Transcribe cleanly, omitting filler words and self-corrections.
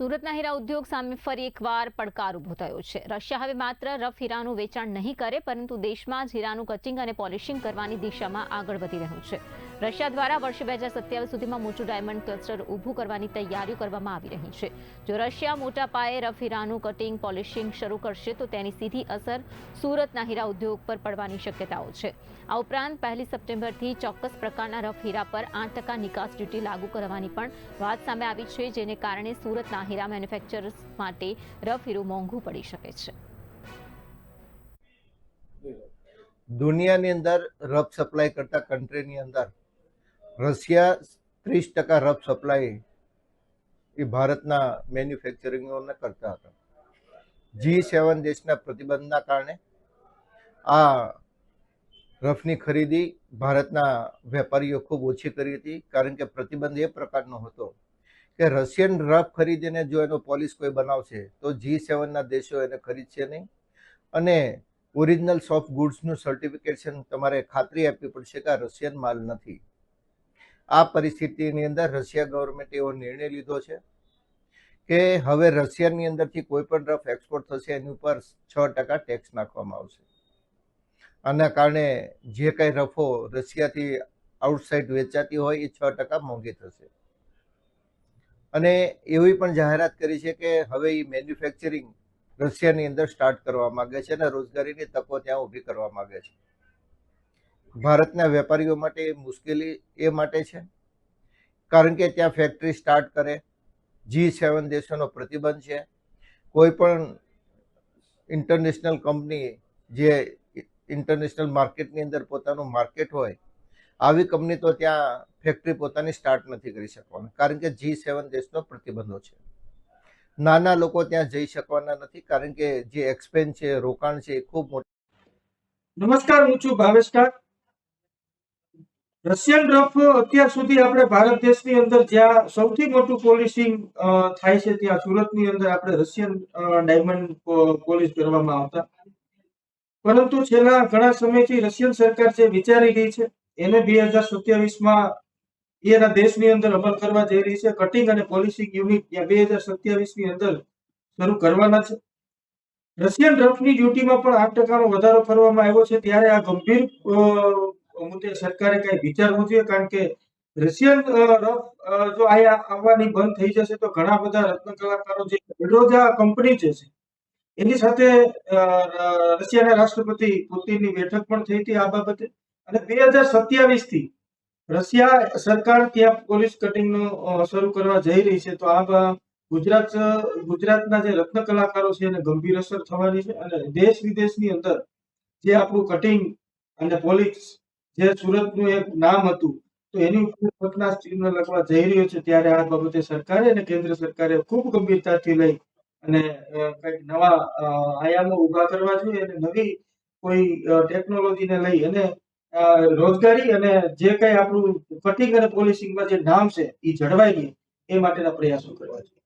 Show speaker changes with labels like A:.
A: સુરતના હીરા ઉદ્યોગ સામે ફરી એકવાર પડકાર ઊભો થયો છે। રશિયા હવે માત્ર રફ હીરાનું વેચાણ નહીં કરે, પરંતુ દેશમાં જ હીરાનું કટિંગ અને પોલિશિંગ કરવાની દિશામાં આગળ વધી રહ્યું છે। રશિયા દ્વારા વર્ષ 2027 સુધીમાં મોટું ડાયમંડ ક્લસ્ટર ઊભું કરવાની તૈયારીઓ કરવામાં આવી રહી છે। જો રશિયા મોટા પાયે રફ હીરાનું કટિંગ પોલિશિંગ શરૂ કરશે તો તેની સીધી અસર સુરતના હીરા ઉદ્યોગ પર પડવાની શક્યતાઓ છે। આ ઉપરાંત 1 સપ્ટેમ્બરથી ચોક્કસ પ્રકારના રફ હીરા પર 8% નિકાસ ડ્યુટી લાગુ કરવાની પણ વાત સામે આવી છે, જેને કારણે સુરતના હીરા મેન્યુફેક્ચરર્સ માટે રફ હીરું મોંઘું પડી શકે છે।
B: દુનિયાની અંદર રફ સપ્લાય કરતા કન્ટ્રીની અંદર રશિયા 30% રફ સપ્લાય એ ભારતના મેન્યુફેક્ચરિંગોને કરતા હતા। G7 દેશના પ્રતિબંધના કારણે આ રફની ખરીદી ભારતના વેપારીઓ ખૂબ ઓછી કરી હતી, કારણ કે પ્રતિબંધ એ પ્રકારનો હતો કે રશિયન રફ ખરીદીને જો એનો પોલિશ કોઈ બનાવશે તો G7ના દેશો એને ખરીદશે નહીં, અને ઓરિજિનલ સોફ્ટ ગુડ્સનું સર્ટિફિકેશન તમારે ખાતરી આપવી પડશે કે આ રશિયન માલ નથી। આ પરિસ્થિતિની અંદર રશિયા ગવર્મેન્ટે એવો નિર્ણય લીધો છે કે હવે રશિયાની અંદરથી કોઈ પણ રફ એક્સપોર્ટ થશે એની ઉપર 6% ટેક્સ નાખવામાં આવશે। આના કારણે જે કંઈ રફો રશિયાથી આઉટસાઇડ વેચાતી હોય એ 6% મોંઘી થશે। અને એવી પણ જાહેરાત કરી છે કે હવે એ મેન્યુફેક્ચરિંગ રશિયાની અંદર સ્ટાર્ટ કરવા માંગે છે અને રોજગારીની તકો ત્યાં ઊભી કરવા માંગે છે। ભારતના વેપારીઓ માટે મુશ્કેલી એ માટે છે કારણ કે ત્યાં ફેક્ટરી સ્ટાર્ટ કરે, G7 દેશોનો પ્રતિબંધ છે। કોઈ પણ ઇન્ટરનેશનલ કંપની જે ઇન્ટરનેશનલ માર્કેટની અંદર પોતાનું માર્કેટ હોય, આવી કંપની તો ત્યાં ફેક્ટરી પોતાની સ્ટાર્ટ નથી કરી શકવાની, કારણ કે G7 દેશનો પ્રતિબંધો છે। નાના લોકો ત્યાં જઈ શકવાના નથી, કારણ કે જે એક્સપેન્સ છે, રોકાણ છે, એ ખૂબ મોટું।
C: નમસ્કાર, હું છું ભાવેશ ટાક। રશિયન રફ અત્યાર સુધી આપણે ભારત દેશની અંદર જ્યાં સૌથી મોટું પોલિશિંગ થાય છે ત્યાં સુરતની અંદર આપણે રશિયન ડાયમંડ પોલિશ કરવામાં આવતા, પરંતુ છેલ્લા ઘણા સમયથી રશિયન સરકાર જે વિચારી રહી છે એને 2027માં એના દેશની અંદર અમલ કરવા જઈ રહી છે। કટિંગ અને પોલિશિંગ યુનિટ ત્યાં 2027ની અંદર શરૂ કરવાના છે। રશિયન રફની ડ્યુટીમાં પણ 8%નો વધારો કરવામાં આવ્યો છે, ત્યારે આ ગંભીર મુદ્દે સરકારે કઈ વિચારવું જોઈએ, કારણ કે રશિયન રફ જો અહીંયા આવવાની બંધ થઈ જશે તો ઘણા બધા રત્ન કલાકારો જે એડ્રોજા કંપની છે એની સાથે રશિયાના રાષ્ટ્રપતિ પુતિનની બેઠક પણ થઈ હતી આ બાબતે, અને 2027થી રશિયા સરકાર ત્યાં પોલિશ કટિંગનો શરૂ કરવા જઈ રહી છે। તો આ ગુજરાતના જે રત્ન કલાકારો છે એને ગંભીર અસર થવાની છે, અને દેશ વિદેશની અંદર જે આપણું કટિંગ અને પોલિશ જે સુરતનું એક નામ હતું તો એની ઉપર ચિહ્ન લખવા જઈ રહ્યો છે, ત્યારે આ બાબતે સરકારે અને કેન્દ્ર સરકારે ખૂબ ગંભીરતાથી લઈ અને કંઈક નવા આયામો ઉભા કરવા જોઈએ, અને નવી કોઈ ટેકનોલોજીને લઈ અને રોજગારી અને જે કંઈ આપણું કટિંગ અને પોલિશિંગમાં જે નામ છે એ જળવાઈ રહે એ માટેના પ્રયાસો કરવા જોઈએ।